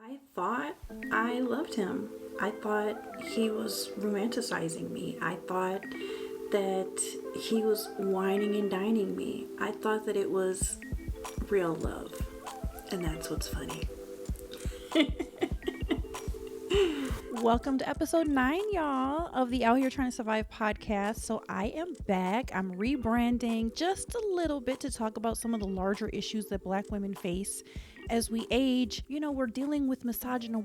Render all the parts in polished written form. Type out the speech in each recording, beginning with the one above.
I thought I loved him. I thought he was romanticizing me. I thought that he was whining and dining me. I thought that it was real love. And that's what's funny. Welcome to episode 9, y'all, of the Out Here Trying to Survive podcast. So I am back. I'm rebranding just a little bit to talk about some of the larger issues that Black women face as we age. You know, we're dealing with misogyny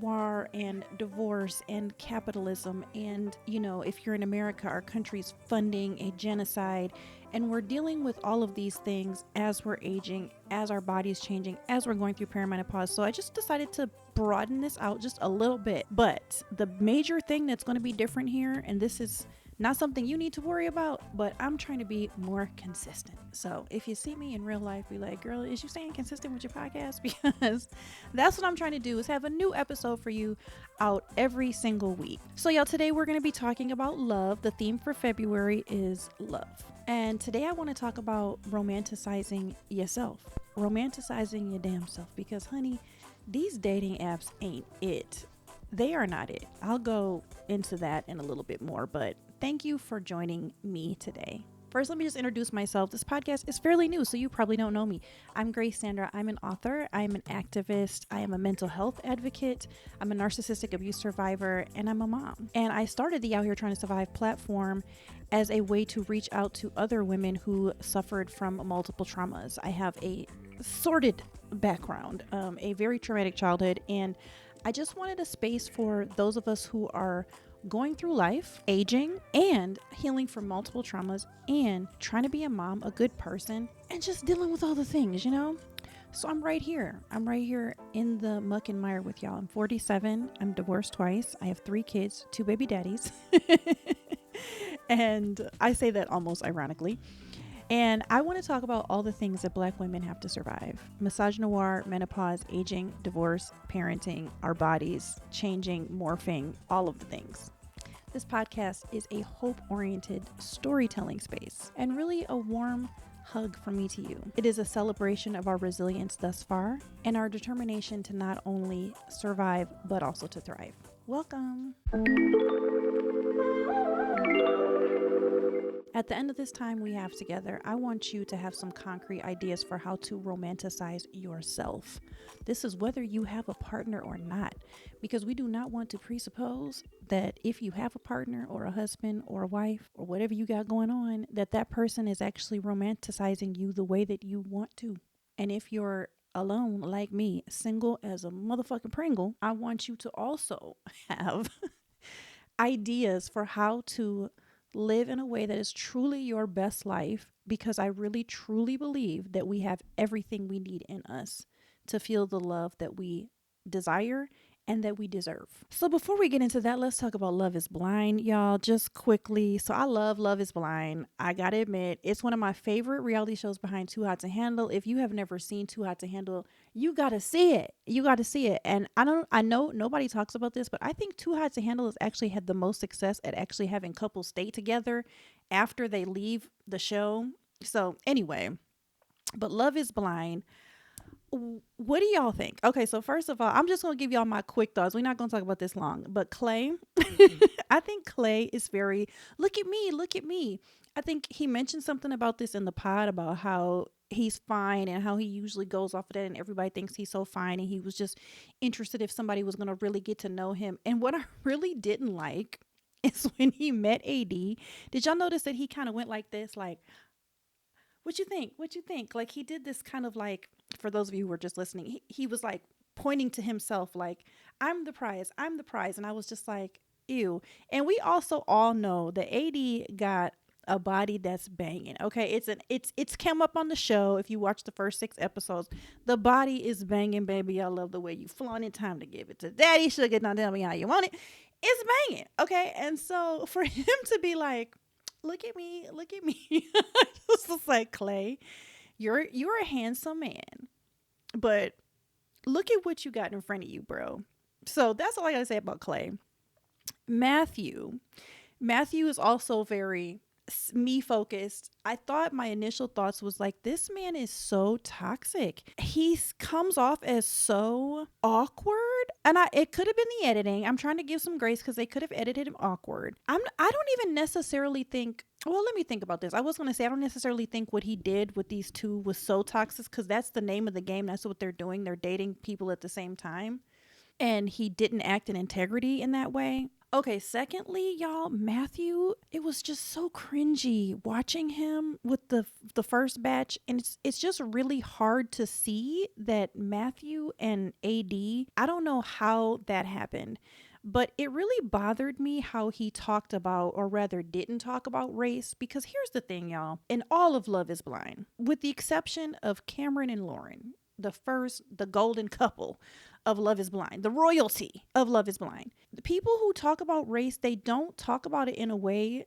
and divorce and capitalism. And, you know, if you're in America, our country's funding a genocide. And we're dealing with all of these things as we're aging, as our body's changing, as we're going through perimenopause. So I just decided to broaden this out just a little bit. But the major thing that's going to be different here, and this is not something you need to worry about, but I'm trying to be more consistent. So if you see me in real life, be like, girl, is you staying consistent with your podcast? Because that's what I'm trying to do, is have a new episode for you out every single week. So y'all, today we're going to be talking about love. The theme for February is love. And today I want to talk about romanticizing yourself, romanticizing your damn self, because honey, these dating apps ain't it. They are not it. I'll go into that in a little bit more, but thank you for joining me today. First, let me just introduce myself. This podcast is fairly new, so you probably don't know me. I'm Gracesandra. I'm an author. I'm an activist. I am a mental health advocate. I'm a narcissistic abuse survivor, and I'm a mom. And I started the Out Here Trying to Survive platform as a way to reach out to other women who suffered from multiple traumas. I have a sordid background, a very traumatic childhood, and I just wanted a space for those of us who are going through life, aging, and healing from multiple traumas, and trying to be a mom, a good person, and just dealing with all the things, you know? So I'm right here. I'm right here in the muck and mire with y'all. I'm 47. I'm divorced twice. I have 3 kids, 2 baby daddies. And I say that almost ironically. And I want to talk about all the things that Black women have to survive. Misogyny, menopause, aging, divorce, parenting, our bodies, changing, morphing, all of the things. This podcast is a hope-oriented storytelling space and really a warm hug from me to you. It is a celebration of our resilience thus far and our determination to not only survive, but also to thrive. Welcome. At the end of this time we have together, I want you to have some concrete ideas for how to romanticize yourself. This is whether you have a partner or not, because we do not want to presuppose that if you have a partner or a husband or a wife or whatever you got going on, that person is actually romanticizing you the way that you want to. And if you're alone like me, single as a motherfucking Pringle, I want you to also have ideas for how to live in a way that is truly your best life, because I really truly believe that we have everything we need in us to feel the love that we desire and that we deserve. So before we get into that, let's talk about Love is Blind, y'all, just quickly. So I love Love is Blind. I gotta admit, it's one of my favorite reality shows behind Too Hot to Handle. If you have never seen Too Hot to Handle, you gotta see it. You gotta see it. And I know nobody talks about this, but I think Too Hot to Handle has actually had the most success at actually having couples stay together after they leave the show. So anyway, but Love is Blind. What do y'all think? Okay, so first of all, I'm just going to give y'all my quick thoughts. We're not going to talk about this long, but Clay, I think Clay is very, look at me. I think he mentioned something about this in the pod about how he's fine and how he usually goes off of that and everybody thinks he's so fine, and he was just interested if somebody was going to really get to know him. And what I really didn't like is when he met AD, did y'all notice that he kind of went like this, like, what you think? Like, he did this kind of like, for those of you who were just listening, he was like pointing to himself like, I'm the prize. And I was just like, ew. And we also all know that AD got a body that's banging. Okay, it's come up on the show. If you watch the first 6 episodes, the body is banging, baby. I love the way you flaunt it. Time to give it to daddy. Sugar, now tell me how you want it. It's banging. Okay, and so for him to be like, look at me. It's just like, Clay, you're a handsome man, but look at what you got in front of you, bro. So that's all I gotta say about Clay. Matthew is also very me focused, I thought my initial thoughts was like, this man is so toxic. He comes off as so awkward. And it could have been the editing. I'm trying to give some grace because they could have edited him awkward. I don't even necessarily think, well, let me think about this. I was going to say, I don't necessarily think what he did with these two was so toxic, because that's the name of the game. That's what they're doing. They're dating people at the same time. And he didn't act in integrity in that way. Okay, secondly, y'all, Matthew, it was just so cringy watching him with the first batch, and it's just really hard to see that Matthew and AD, I don't know how that happened, but it really bothered me how he talked about, or rather didn't talk about, race, because here's the thing, y'all, in all of Love is Blind, with the exception of Cameron and Lauren, the golden couple of Love is Blind, the royalty of Love is Blind. The people who talk about race, they don't talk about it in a way,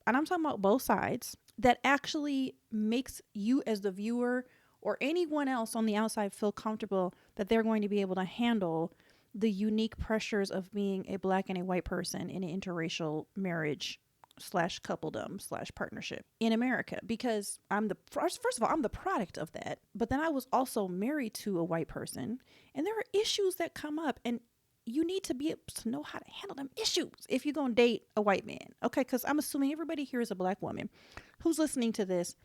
and I'm talking about both sides, that actually makes you as the viewer or anyone else on the outside feel comfortable that they're going to be able to handle the unique pressures of being a black and a white person in an interracial marriage / coupledom / partnership in America, because first of all, I'm the product of that. But then I was also married to a white person, and there are issues that come up, and you need to be able to know how to handle them issues if you're going to date a white man. Okay, because I'm assuming everybody here is a black woman who's listening to this.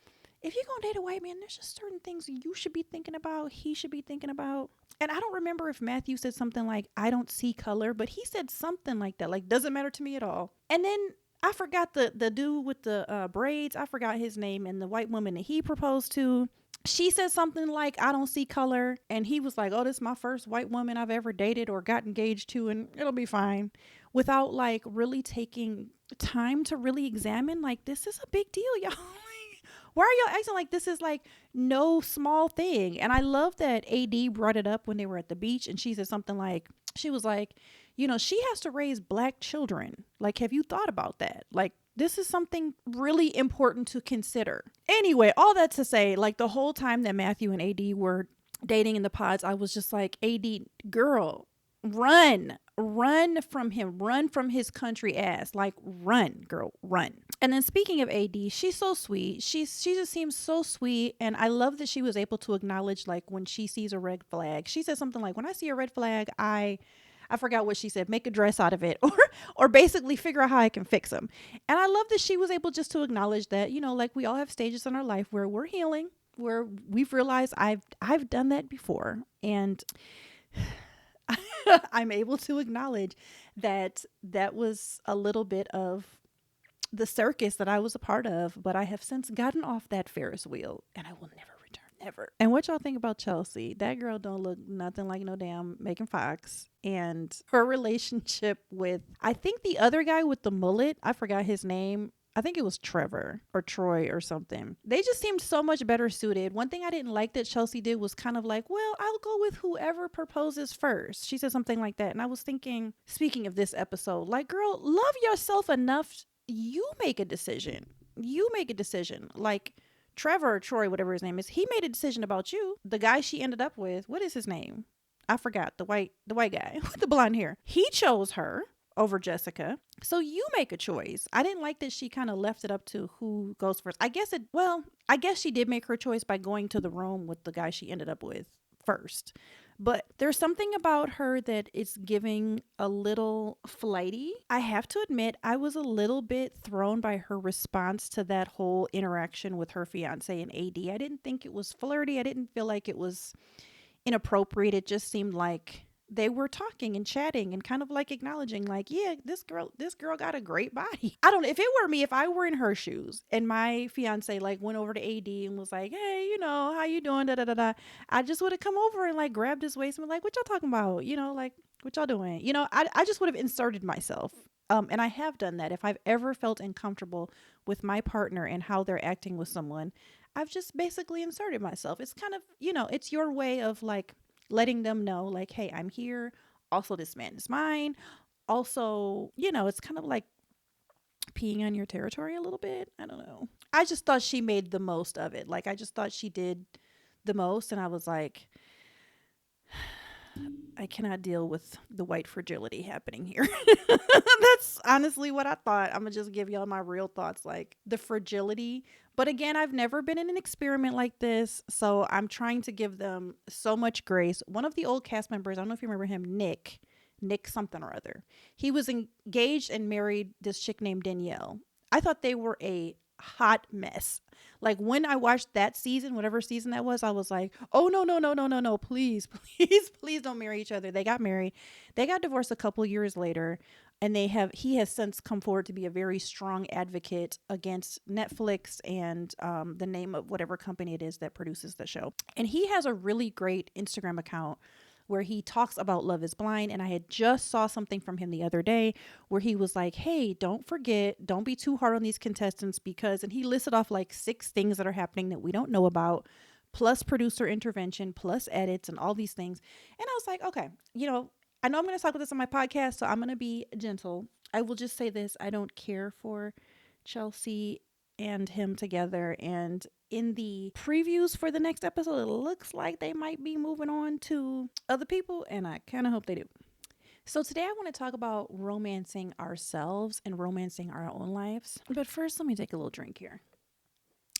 If you're going to date a white man, there's just certain things you should be thinking about, he should be thinking about. And I don't remember if Matthew said something like, I don't see color, but he said something like that, like, doesn't matter to me at all. And then I forgot the dude with the braids. I forgot his name. And the white woman that he proposed to, she said something like, I don't see color. And he was like, oh, this is my first white woman I've ever dated or got engaged to, and it'll be fine. Without like really taking time to really examine, like, this is a big deal, y'all. Why are y'all acting like this is like no small thing? And I love that AD brought it up when they were at the beach, and she said something like, she was like, you know, she has to raise black children. Like, have you thought about that? Like, this is something really important to consider. Anyway, all that to say, like, the whole time that Matthew and AD were dating in the pods, I was just like, AD, girl, run from him, run from his country ass, like, run, girl, run. And then speaking of AD, she's so sweet. She just seems so sweet. And I love that she was able to acknowledge, like, when she sees a red flag, she said something like, when I see a red flag, I forgot what she said, make a dress out of it, or basically figure out how I can fix them. And I love that she was able just to acknowledge that, you know, like, we all have stages in our life where we're healing, where we've realized I've done that before. And I'm able to acknowledge that that was a little bit of the circus that I was a part of, but I have since gotten off that Ferris wheel, and I will never return, never. And what y'all think about Chelsea? That girl don't look nothing like no damn Megan Fox. And her relationship with, I think the other guy with the mullet, I forgot his name. I think it was Trevor or Troy or something. They just seemed so much better suited. One thing I didn't like that Chelsea did was kind of like, well, I'll go with whoever proposes first. She said something like that. And I was thinking, speaking of this episode, like, girl, love yourself enough. You make a decision. Like, Trevor or Troy, whatever his name is, he made a decision about you. The guy she ended up with, what is his name? I forgot. The white guy with the blonde hair. He chose her over Jessica. So you make a choice. I didn't like that she kind of left it up to who goes first. I guess she did make her choice by going to the room with the guy she ended up with first. But there's something about her that is giving a little flighty. I have to admit, I was a little bit thrown by her response to that whole interaction with her fiance and AD. I didn't think it was flirty. I didn't feel like it was inappropriate. It just seemed like they were talking and chatting and kind of like acknowledging, like, yeah, this girl got a great body. I don't know, if it were me, if I were in her shoes and my fiance like went over to AD and was like, hey, you know, how you doing, da da da da, I just would have come over and like grabbed his waist and been like, what y'all talking about, you know, like, what y'all doing, you know. I just would have inserted myself. And I have done that. If I've ever felt uncomfortable with my partner and how they're acting with someone, I've just basically inserted myself. It's kind of, you know, it's your way of like letting them know, like, hey, I'm here. Also, this man is mine. Also, you know, it's kind of like peeing on your territory a little bit. I don't know. I just thought she made the most of it. Like, I just thought she did the most. And I was like, cannot deal with the white fragility happening here. That's honestly what I thought. I'm gonna just give y'all my real thoughts, like the fragility. But again, I've never been in an experiment like this, so I'm trying to give them so much grace. One of the old cast members, I don't know if you remember him, Nick something or other. He was engaged and married this chick named Danielle. I thought they were a hot mess. Like when I watched that season, whatever season that was, I was like, oh no, please, please don't marry each other. They got married. They got divorced a couple years later, and he has since come forward to be a very strong advocate against Netflix and the name of whatever company it is that produces the show. And he has a really great Instagram account where he talks about Love is Blind. And I had just saw something from him the other day where he was like, hey, don't forget, don't be too hard on these contestants because, and he listed off like 6 things that are happening that we don't know about, plus producer intervention, plus edits and all these things. And I was like, okay, I know I'm going to talk about this on my podcast, so I'm going to be gentle. I will just say this. I don't care for Chelsea and him together. And in the previews for the next episode, it looks like they might be moving on to other people, and I kind of hope they do. So today I want to talk about romancing ourselves and romancing our own lives. But first, let me take a little drink here.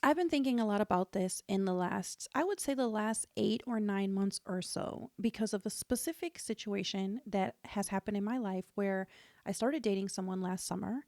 I've been thinking a lot about this in the last 8 or 9 months or so because of a specific situation that has happened in my life where I started dating someone last summer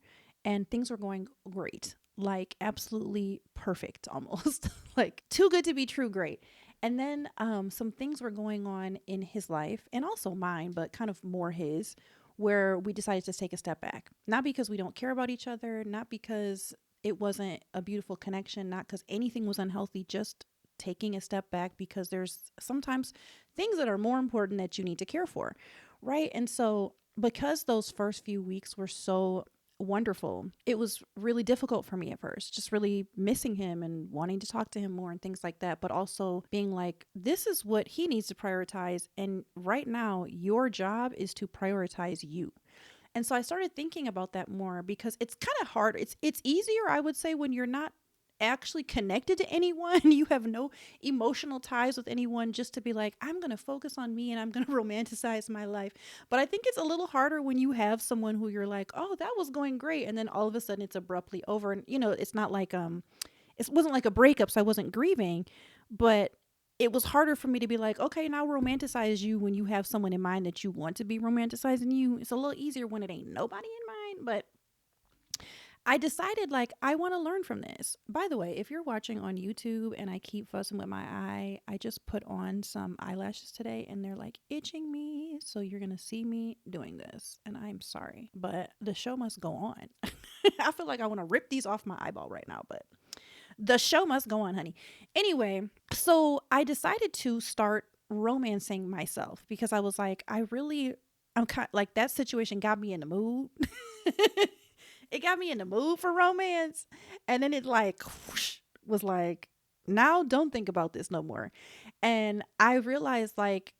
and things were going great, like absolutely perfect almost, like too good to be true great. And then some things were going on in his life and also mine, but kind of more his, where we decided to take a step back. Not because we don't care about each other, not because it wasn't a beautiful connection, not because anything was unhealthy, just taking a step back because there's sometimes things that are more important that you need to care for, right? And so because those first few weeks were so wonderful, it was really difficult for me at first, just really missing him and wanting to talk to him more and things like that, but also being like, this is what he needs to prioritize. And right now, your job is to prioritize you. And so I started thinking about that more because it's kind of hard. It's easier, I would say, when you're not actually connected to anyone. You have no emotional ties with anyone, just to be like, I'm going to focus on me and I'm going to romanticize my life. But I think it's a little harder when you have someone who you're like, oh, that was going great. And then all of a sudden it's abruptly over. And, it's not like, it wasn't like a breakup. So I wasn't grieving, but it was harder for me to be like, okay, now romanticize you when you have someone in mind that you want to be romanticizing you. It's a little easier when it ain't nobody in mind, but I decided like I want to learn from this. By the way, if you're watching on YouTube and I keep fussing with my eye, I just put on some eyelashes today and they're like itching me. So you're going to see me doing this and I'm sorry, but the show must go on. I feel like I want to rip these off my eyeball right now, but the show must go on, honey. Anyway, so I decided to start romancing myself because I was like, I'm kind of like that situation got me in the mood. It got me in the mood for romance. And then it like whoosh, was like, now don't think about this no more. And I realized like,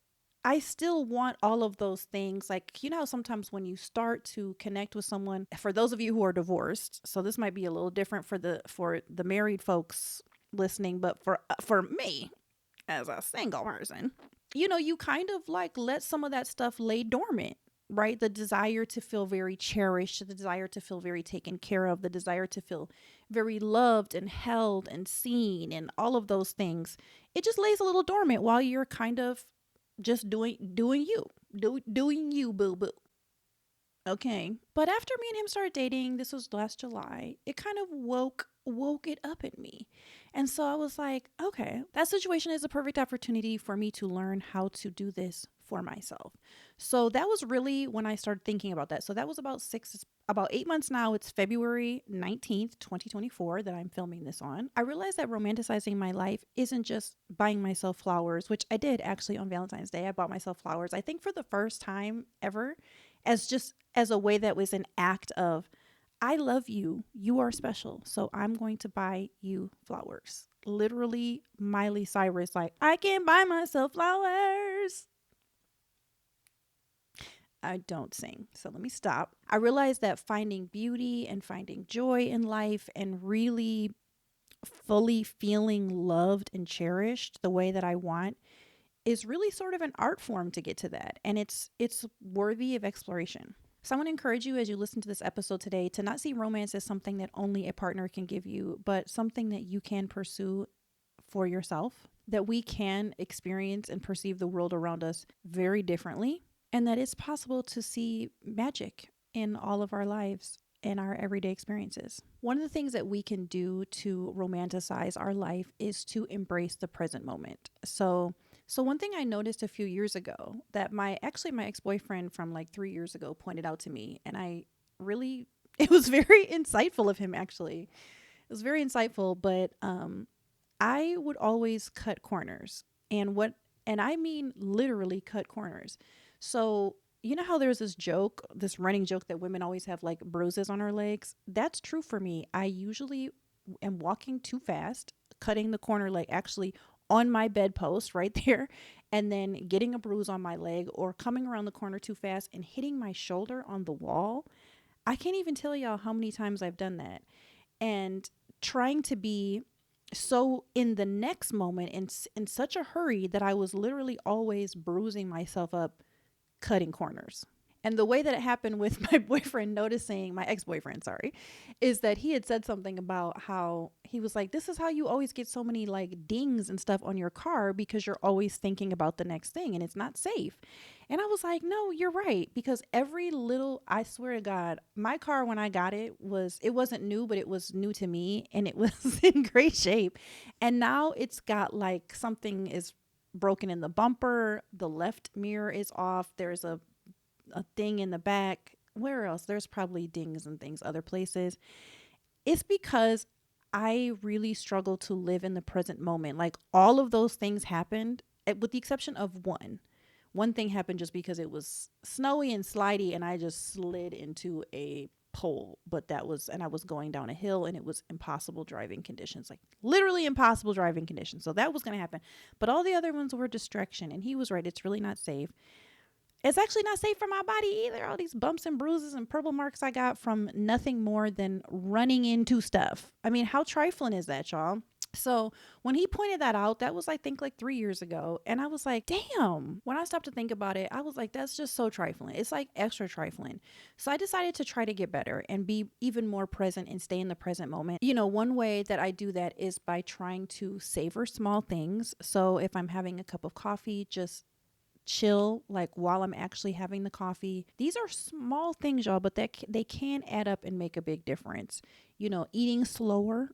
I still want all of those things. Like, how sometimes when you start to connect with someone, for those of you who are divorced, so this might be a little different for the married folks listening, but for me as a single person, you kind of like let some of that stuff lay dormant, right? The desire to feel very cherished, the desire to feel very taken care of, the desire to feel very loved and held and seen and all of those things. It just lays a little dormant while you're kind of just doing you, boo boo. Okay. But after me and him started dating, this was last July, it kind of woke it up in me. And so I was like, okay, that situation is a perfect opportunity for me to learn how to do this for myself. So that was really when I started thinking about that. So that was about 8 months now. It's February 19th, 2024 that I'm filming this on. I realized that romanticizing my life isn't just buying myself flowers, which I did actually on Valentine's Day. I bought myself flowers, I think for the first time ever, as a way that was an act of, I love you. You are special. So I'm going to buy you flowers. Literally Miley Cyrus, like, I can buy myself flowers. I don't sing, so let me stop. I realized that finding beauty and finding joy in life and really fully feeling loved and cherished the way that I want is really sort of an art form to get to that. And it's worthy of exploration. So I want to encourage you as you listen to this episode today to not see romance as something that only a partner can give you, but something that you can pursue for yourself, that we can experience and perceive the world around us very differently, and that it's possible to see magic in all of our lives and our everyday experiences. One of the things that we can do to romanticize our life is to embrace the present moment. So one thing I noticed a few years ago that my ex-boyfriend from like 3 years ago pointed out to me, and it was very insightful of him actually. It was very insightful, but I would always cut corners. And I mean literally cut corners. So, you know how there's this running joke that women always have like bruises on her legs? That's true for me. I usually am walking too fast, cutting the corner like actually on my bedpost right there, and then getting a bruise on my leg, or coming around the corner too fast and hitting my shoulder on the wall. I can't even tell y'all how many times I've done that. And trying to be so in the next moment in such a hurry that I was literally always bruising myself up cutting corners. And the way that it happened with my ex-boyfriend, sorry, is that he had said something about how he was like, this is how you always get so many like dings and stuff on your car, because you're always thinking about the next thing and it's not safe. And I was like, no, you're right. Because I swear to God, my car when I got it wasn't new, but it was new to me and it was in great shape. And now it's got like something is broken in the bumper. The left mirror is off. There's a thing in the back. Where else? There's probably dings and things other places. It's because I really struggle to live in the present moment. Like all of those things happened, with the exception of one. One thing happened just because it was snowy and slidey and I just slid into a pole, and I was going down a hill and it was impossible driving conditions, like literally impossible driving conditions. So that was going to happen. But all the other ones were distraction, and he was right. It's really not safe. It's actually not safe for my body either. All these bumps and bruises and purple marks I got from nothing more than running into stuff. I mean, how trifling is that, y'all? So when he pointed that out, that was, I think, like 3 years ago. And I was like, damn. When I stopped to think about it, I was like, that's just so trifling. It's like extra trifling. So I decided to try to get better and be even more present and stay in the present moment. You know, one way that I do that is by trying to savor small things. So if I'm having a cup of coffee, just chill like while I'm actually having the coffee. These are small things, y'all, but they can add up and make a big difference. You know, eating slower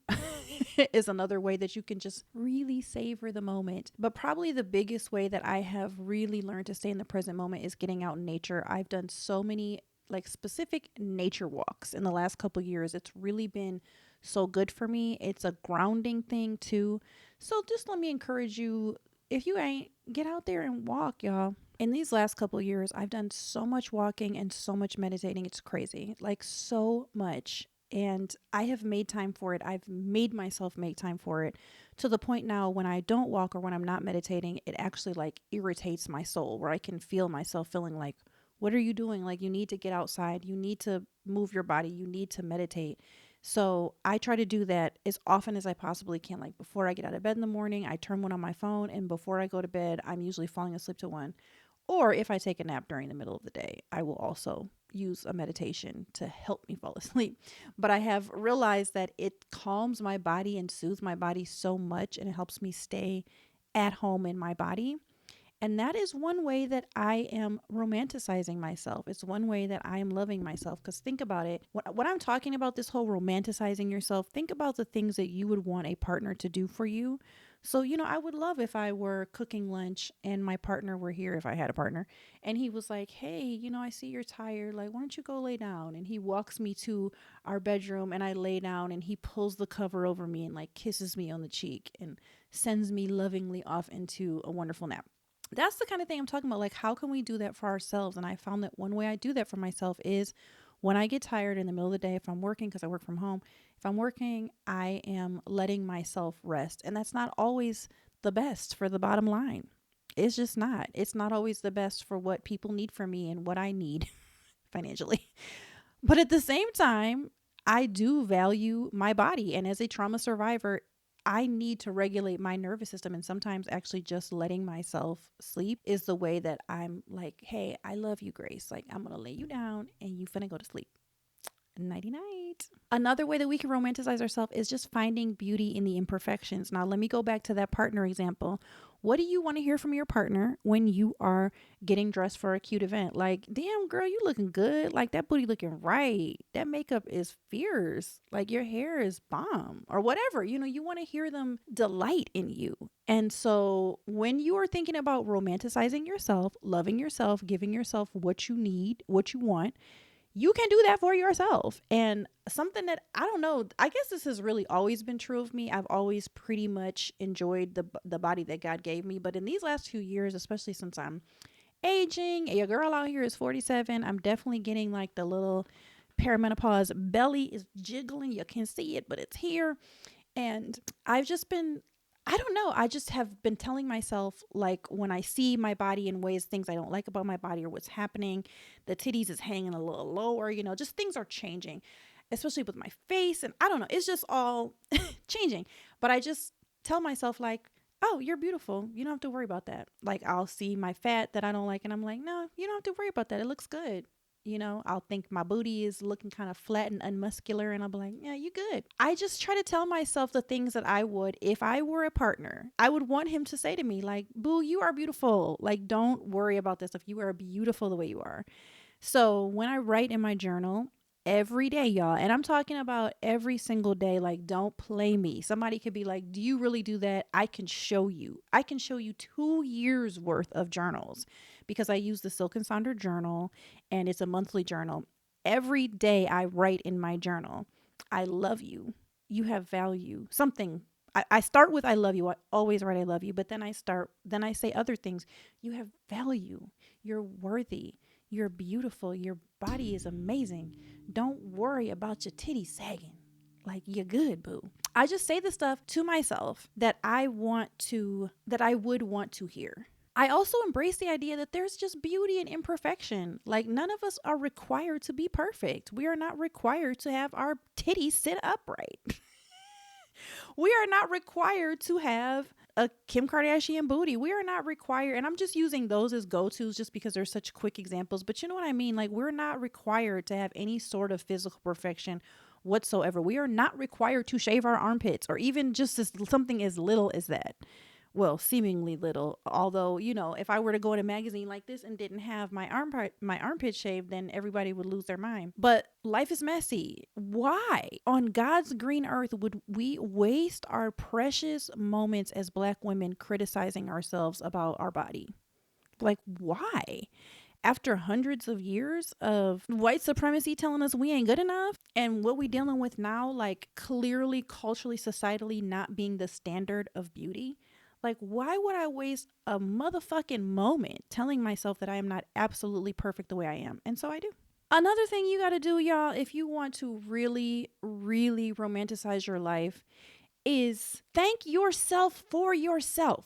is another way that you can just really savor the moment. But probably the biggest way that I have really learned to stay in the present moment is getting out in nature. I've done so many like specific nature walks in the last couple of years. It's really been so good for me. It's a grounding thing too. So just let me encourage you, if you ain't, get out there and walk, y'all. In these last couple of years, I've done so much walking and so much meditating. It's crazy, like so much. And I have made time for it. I've made myself make time for it, to the point now when I don't walk or when I'm not meditating, it actually like irritates my soul, where I can feel myself feeling like, what are you doing? Like, you need to get outside. You need to move your body. You need to meditate. So I try to do that as often as I possibly can. Like before I get out of bed in the morning, I turn one on my phone, and before I go to bed, I'm usually falling asleep to one. Or if I take a nap during the middle of the day, I will also use a meditation to help me fall asleep. But I have realized that it calms my body and soothes my body so much, and it helps me stay at home in my body. And that is one way that I am romanticizing myself. It's one way that I am loving myself. Because think about it. When I'm talking about this whole romanticizing yourself, think about the things that you would want a partner to do for you. So, you know, I would love if I were cooking lunch and my partner were here, if I had a partner, and he was like, hey, you know, I see you're tired. Like, why don't you go lay down? And he walks me to our bedroom and I lay down, and he pulls the cover over me and like kisses me on the cheek and sends me lovingly off into a wonderful nap. That's the kind of thing I'm talking about. Like, how can we do that for ourselves? And I found that one way I do that for myself is when I get tired in the middle of the day, if I'm working, because I work from home, if I'm working, I am letting myself rest. And that's not always the best for the bottom line. It's just not. It's not always the best for what people need from me and what I need financially. But at the same time, I do value my body. And as a trauma survivor, I need to regulate my nervous system. And sometimes actually just letting myself sleep is the way that I'm like, hey, I love you, Grace. Like, I'm going to lay you down and you finna go to sleep. Nighty night. Another way that we can romanticize ourselves is just finding beauty in the imperfections. Now, let me go back to that partner example. What do you want to hear from your partner when you are getting dressed for a cute event? Like, damn, girl, you looking good. Like, that booty looking right. That makeup is fierce. Like, your hair is bomb or whatever. You know, you want to hear them delight in you. And so when you are thinking about romanticizing yourself, loving yourself, giving yourself what you need, what you want, you can do that for yourself. And something that I don't know, I guess this has really always been true of me. I've always pretty much enjoyed the body that God gave me. But in these last few years, especially since I'm aging, your girl out here is 47, I'm definitely getting like the little perimenopause belly is jiggling. You can see it, but it's here. And I've just been, I don't know. I just have been telling myself, like, when I see my body in ways, things I don't like about my body or what's happening, the titties is hanging a little lower, you know, just things are changing, especially with my face. And I don't know, it's just all changing. But I just tell myself, like, oh, you're beautiful. You don't have to worry about that. Like, I'll see my fat that I don't like, and I'm like, no, you don't have to worry about that. It looks good. You know, I'll think my booty is looking kind of flat and unmuscular, and I'll be like, yeah, you good. I just try to tell myself the things that I would, if I were a partner, I would want him to say to me, like, boo, you are beautiful. Like, don't worry about this. If you are beautiful the way you are. So when I write in my journal, every day, y'all, and I'm talking about every single day, like, don't play me. Somebody could be like, do you really do that? I can show you. I can show you 2 years worth of journals because I use the Silk and Sonder journal, and it's a monthly journal. Every day I write in my journal, I love you. You have value. Something. I start with I love you. I always write I love you, but then I say other things. You have value. You're worthy. You're beautiful. Your body is amazing. Don't worry about your titties sagging. Like, you're good, boo. I just say the stuff to myself that I would want to hear. I also embrace the idea that there's just beauty in imperfection. Like, none of us are required to be perfect. We are not required to have our titties sit upright. We are not required to have a Kim Kardashian booty. We are not required, and I'm just using those as go-tos just because they're such quick examples, but you know what I mean? Like, we're not required to have any sort of physical perfection whatsoever. We are not required to shave our armpits or even just something as little as that. Well, seemingly little, although, you know, if I were to go in a magazine like this and didn't have my armpit shaved, then everybody would lose their mind. But life is messy. Why on God's green earth would we waste our precious moments as Black women criticizing ourselves about our body? Like, why? After hundreds of years of white supremacy telling us we ain't good enough, and what we dealing with now, like, clearly culturally, societally not being the standard of beauty. Like, why would I waste a motherfucking moment telling myself that I am not absolutely perfect the way I am? And so I do. Another thing you got to do, y'all, if you want to really, really romanticize your life, is thank yourself for yourself.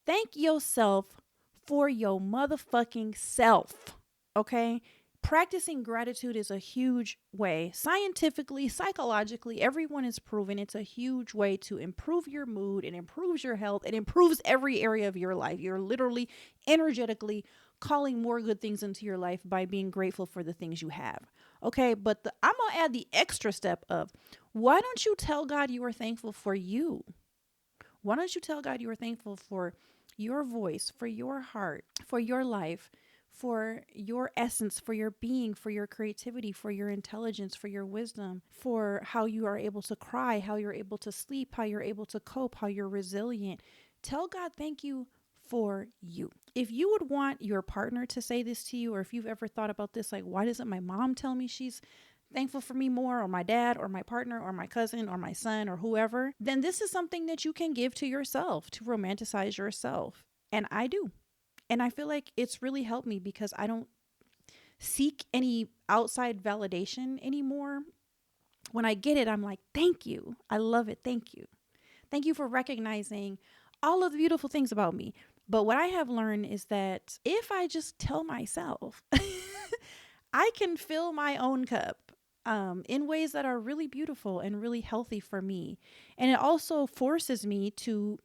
Thank yourself for your motherfucking self. Okay? Practicing gratitude is a huge way. Scientifically, psychologically, everyone has proven it's a huge way to improve your mood. It improves your health. It improves every area of your life. You're literally energetically calling more good things into your life by being grateful for the things you have. Okay, but I'm going to add the extra step of, why don't you tell God you are thankful for you? Why don't you tell God you are thankful for your voice, for your heart, for your life, for your essence, for your being, for your creativity, for your intelligence, for your wisdom, for how you are able to cry, how you're able to sleep, how you're able to cope, how you're resilient. Tell God thank you for you. If you would want your partner to say this to you, or if you've ever thought about this, like, why doesn't my mom tell me she's thankful for me more, or my dad, or my partner, or my cousin, or my son, or whoever, then this is something that you can give to yourself to romanticize yourself. And I do. And I feel like it's really helped me because I don't seek any outside validation anymore. When I get it, I'm like, thank you. I love it. Thank you. Thank you for recognizing all of the beautiful things about me. But what I have learned is that if I just tell myself, I can fill my own cup. in ways that are really beautiful and really healthy for me. And it also forces me to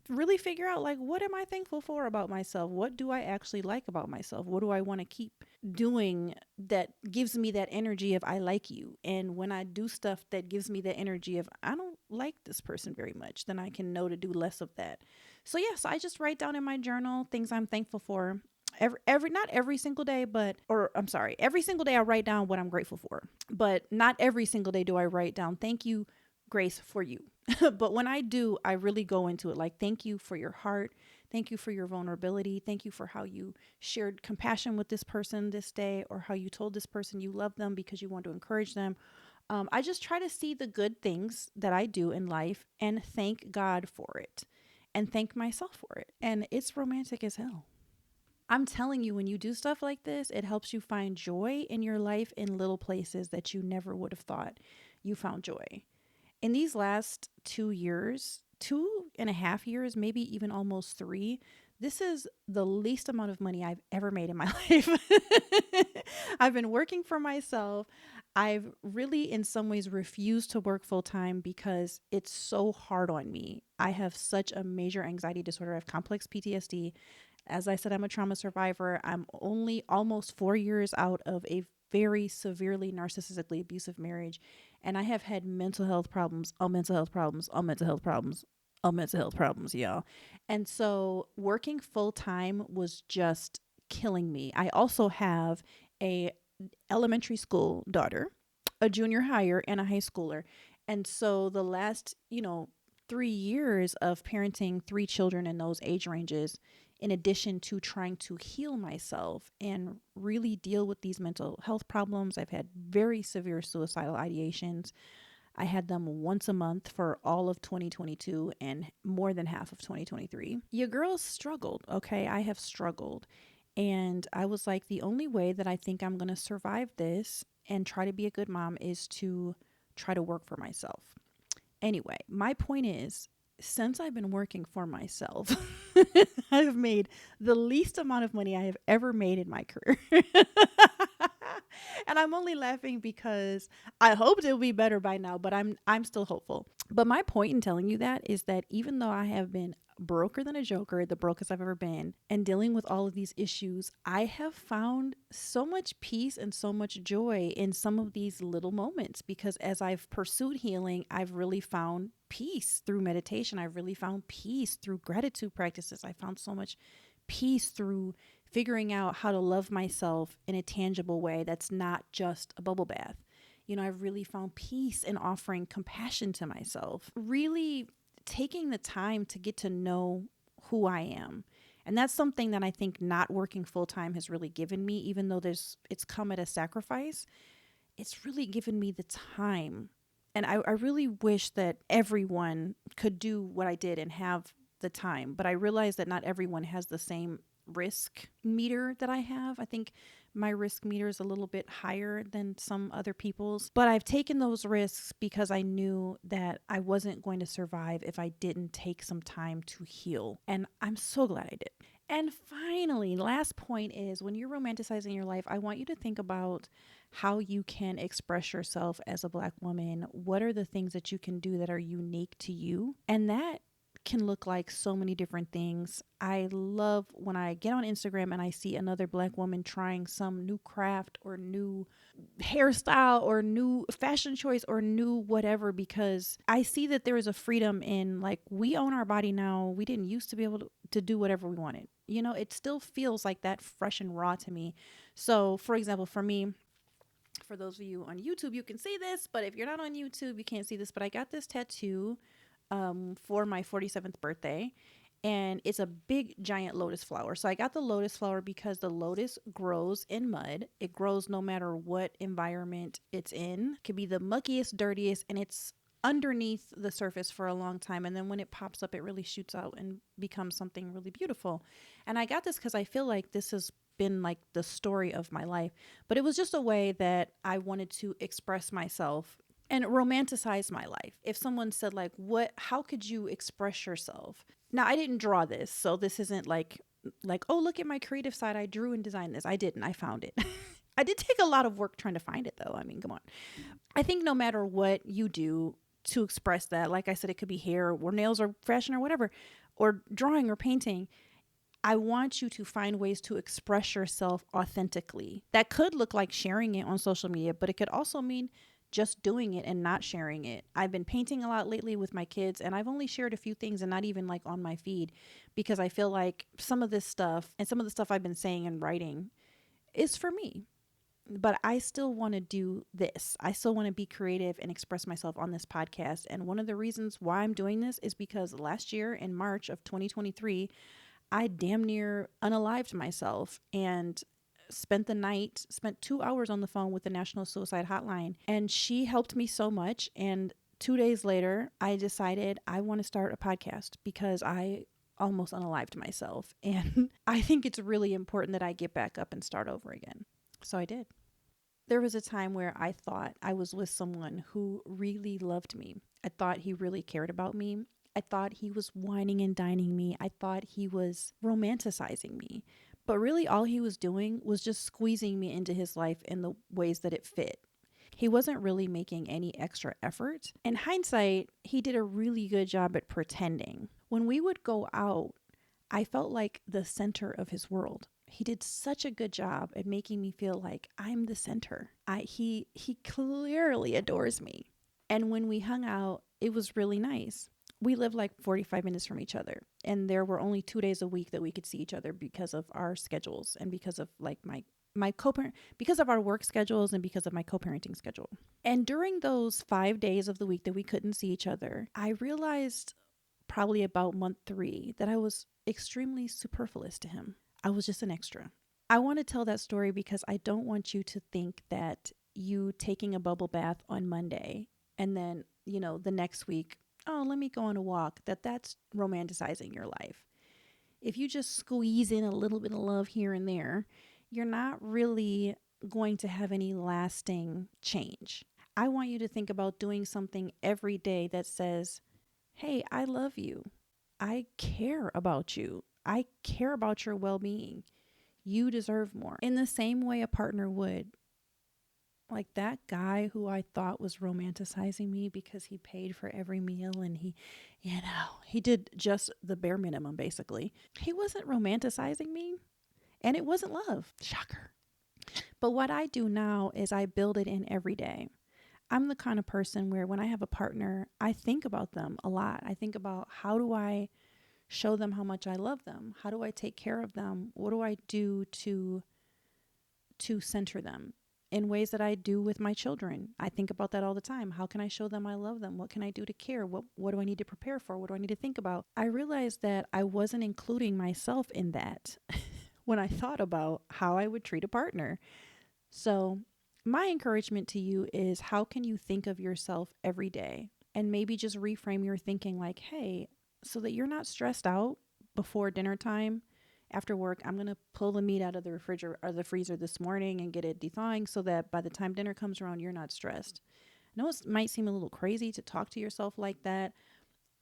really figure out, like, what am I thankful for about myself? What do I actually like about myself? What do I want to keep doing that gives me that energy of I like you? And when I do stuff that gives me that energy of I don't like this person very much, then I can know to do less of that. So yes, I just write down in my journal things I'm thankful for. Every not every single day, but or I'm sorry, every single day I write down what I'm grateful for. But not every single day do I write down thank you, Grace, for you. But when I do, I really go into it like, thank you for your heart. Thank you for your vulnerability. Thank you for how you shared compassion with this person this day, or how you told this person you love them because you want to encourage them. I just try to see the good things that I do in life and thank God for it and thank myself for it. And it's romantic as hell. I'm telling you, when you do stuff like this, it helps you find joy in your life in little places that you never would have thought you found joy. In these last 2 years, 2.5 years, maybe even almost 3, this is the least amount of money I've ever made in my life. I've been working for myself. I've really, in some ways, refused to work full time because it's so hard on me. I have such a major anxiety disorder. I have complex PTSD. As I said, I'm a trauma survivor. I'm only almost 4 years out of a very severely narcissistically abusive marriage. And I have had mental health problems, on mental health problems, on mental health problems, on mental health problems, y'all. And so working full time was just killing me. I also have a elementary school daughter, a junior higher, and a high schooler. And so the last, 3 years of parenting 3 children in those age ranges, in addition to trying to heal myself and really deal with these mental health problems. I've had very severe suicidal ideations. I had them once a month for all of 2022 and more than half of 2023. Your girls struggled, okay? I have struggled. And I was like, the only way that I think I'm going to survive this and try to be a good mom is to try to work for myself. Anyway, my point is, since I've been working for myself, I've made the least amount of money I have ever made in my career. And I'm only laughing because I hoped it would be better by now, but I'm still hopeful. But my point in telling you that is that even though I have been broker than a joker, the brokest I've ever been, and dealing with all of these issues, I have found so much peace and so much joy in some of these little moments, because as I've pursued healing, I've really found peace through meditation. I've really found peace through gratitude practices. I found so much peace through figuring out how to love myself in a tangible way that's not just a bubble bath. I've really found peace in offering compassion to myself, really taking the time to get to know who I am. And that's something that I think not working full time has really given me, even though it's come at a sacrifice. It's really given me the time. And I really wish that everyone could do what I did and have the time. But I realize that not everyone has the same risk meter that I have. I think my risk meter is a little bit higher than some other people's, but I've taken those risks because I knew that I wasn't going to survive if I didn't take some time to heal. And I'm so glad I did. And finally, last point is, when you're romanticizing your life, I want you to think about how you can express yourself as a Black woman. What are the things that you can do that are unique to you? And that can look like so many different things. I love when I get on Instagram and I see another Black woman trying some new craft or new hairstyle or new fashion choice or new whatever, because I see that there is a freedom in, like, we own our body now. We didn't used to be able to do whatever we wanted. It still feels like that fresh and raw to me. So, for example, for me, for those of you on YouTube, you can see this, but if you're not on YouTube, you can't see this. But I got this tattoo for my 47th birthday, and it's a big giant lotus flower. So I got the lotus flower because the lotus grows in mud. It grows no matter what environment it's in. It could be the muckiest, dirtiest, and it's underneath the surface for a long time. And then when it pops up, it really shoots out and becomes something really beautiful. And I got this because I feel like this has been like the story of my life, but it was just a way that I wanted to express myself and romanticize my life. If someone said, like, how could you express yourself? Now, I didn't draw this, so this isn't like, oh, look at my creative side. I drew and designed this. I didn't. I found it. I did take a lot of work trying to find it, though. I mean, come on. I think no matter what you do to express that, like I said, it could be hair or nails or fashion or whatever, or drawing or painting. I want you to find ways to express yourself authentically. That could look like sharing it on social media, but it could also mean just doing it and not sharing it. I've been painting a lot lately with my kids, and I've only shared a few things and not even like on my feed, because I feel like some of this stuff and some of the stuff I've been saying and writing is for me. But I still want to do this. I still want to be creative and express myself on this podcast. And one of the reasons why I'm doing this is because last year in March of 2023, I damn near unalived myself and spent 2 hours on the phone with the National Suicide Hotline. And she helped me so much. And 2 days later, I decided I want to start a podcast because I almost unalived myself. And I think it's really important that I get back up and start over again. So I did. There was a time where I thought I was with someone who really loved me. I thought he really cared about me. I thought he was wining and dining me. I thought he was romanticizing me. But really all he was doing was just squeezing me into his life in the ways that it fit. He wasn't really making any extra effort. In hindsight, he did a really good job at pretending. When we would go out, I felt like the center of his world. He did such a good job at making me feel like I'm the center. He clearly adores me. And when we hung out, it was really nice. We lived like 45 minutes from each other, and there were only 2 days a week that we could see each other because of our schedules and because of like my co-parent, because of our work schedules and because of my co-parenting schedule. And during those 5 days of the week that we couldn't see each other, I realized probably about month 3 that I was extremely superfluous to him. I was just an extra. I want to tell that story because I don't want you to think that you taking a bubble bath on Monday and then, the next week, oh, let me go on a walk, that's romanticizing your life. If you just squeeze in a little bit of love here and there, you're not really going to have any lasting change. I want you to think about doing something every day that says, hey, I love you. I care about you. I care about your well-being. You deserve more. In the same way a partner would. Like that guy who I thought was romanticizing me because he paid for every meal and he did just the bare minimum basically. He wasn't romanticizing me, and it wasn't love. Shocker. But what I do now is I build it in every day. I'm the kind of person where when I have a partner, I think about them a lot. I think about, how do I show them how much I love them? How do I take care of them? What do I do to center them in ways that I do with my children? I think about that all the time. How can I show them I love them? What can I do to care? What do I need to prepare for? What do I need to think about? I realized that I wasn't including myself in that when I thought about how I would treat a partner. So my encouragement to you is, how can you think of yourself every day and maybe just reframe your thinking like, hey, so that you're not stressed out before dinner time. After work, I'm going to pull the meat out of the refrigerator or the freezer this morning and get it thawing so that by the time dinner comes around, you're not stressed. I know it might seem a little crazy to talk to yourself like that,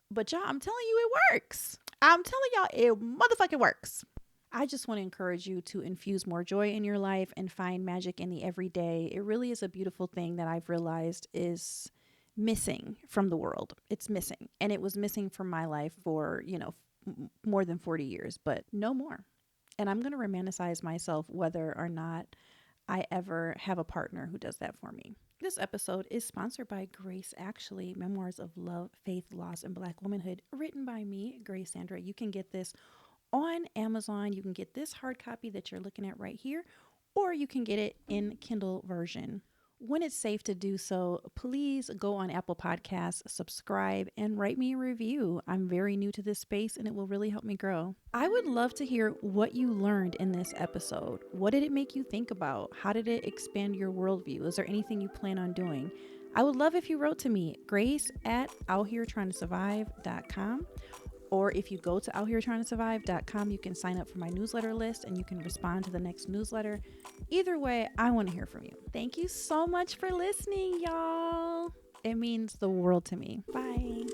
but y'all, I'm telling you, it works. I'm telling y'all, it motherfucking works. I just want to encourage you to infuse more joy in your life and find magic in the everyday. It really is a beautiful thing that I've realized is missing from the world. It's missing. And it was missing from my life for, more than 40 years, but no more. And I'm going to romanticize myself whether or not I ever have a partner who does that for me. This episode is sponsored by Grace Actually, Memoirs of Love, Faith, Loss, and Black Womanhood, written by me, Gracesandra. You can get this on Amazon. You can get this hard copy that you're looking at right here, or you can get it in Kindle version. When it's safe to do so, please go on Apple Podcasts, subscribe, and write me a review. I'm very new to this space and it will really help me grow. I would love to hear what you learned in this episode. What did it make you think about? How did it expand your worldview? Is there anything you plan on doing? I would love if you wrote to me, grace@outheretryingtosurvive.com. Or if you go to outheretryingtosurvive.com, you can sign up for my newsletter list and you can respond to the next newsletter. Either way, I want to hear from you. Thank you so much for listening, y'all. It means the world to me. Bye.